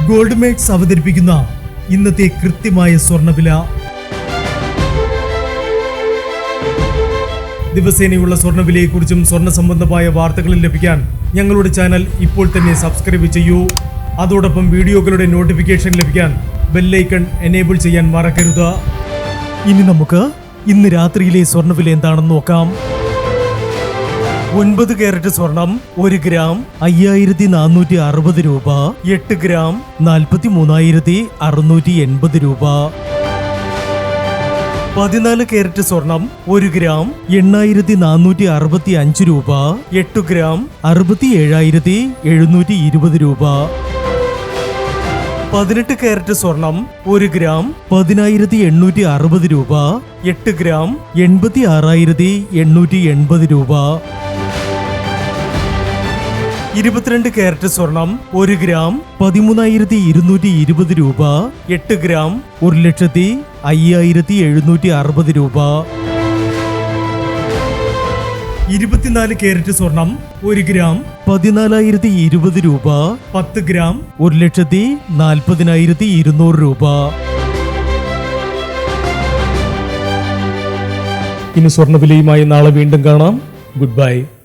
Gold makes അവതരിപ്പിക്കുന്ന ഇന്നത്തെ കൃത്യമായ സ്വർണ്ണവില. ദിവസേനയുള്ള സ്വർണ്ണവിലയെക്കുറിച്ചും സ്വർണ്ണ സംബന്ധമായ വാർത്തകളും ലഭിക്കാൻ ഞങ്ങളുടെ ചാനൽ ഇപ്പോൾ തന്നെ സബ്സ്ക്രൈബ് ചെയ്യൂ. അതോടൊപ്പം വീഡിയോകളുടെ നോട്ടിഫിക്കേഷൻ ലഭിക്കാൻ ബെല്ലൈക്കൺ എനേബിൾ ചെയ്യാൻ മറക്കരുത്. ഇനി നമുക്ക് ഇന്ന് രാത്രിയിലെ സ്വർണ്ണവില എന്താണെന്ന് നോക്കാം. 9 കാരറ്റ് സ്വർണം 1 ഗ്രാം 5460 രൂപ. 8 ഗ്രാം 43,680 രൂപ. 14 കാരറ്റ് സ്വർണം 1 ഗ്രാം 8,465 രൂപ. 8 ഗ്രാം 67,720 രൂപ. 18 കാരറ്റ് സ്വർണം 1 ഗ്രാം 10,860 രൂപ. 8 ഗ്രാം 86,880 രൂപ. 22 കാരറ്റ് സ്വർണം 1 ഗ്രാം 13,220 രൂപ. 8 ഗ്രാം 1,05,760 രൂപ. 24 കാരറ്റ് സ്വർണം 1 ഗ്രാം 14,020 രൂപ. 10 ഗ്രാം 1,40,200 രൂപ. ഇനി സ്വർണ്ണവിലയുമായി നാളെ വീണ്ടും കാണാം. Good bye.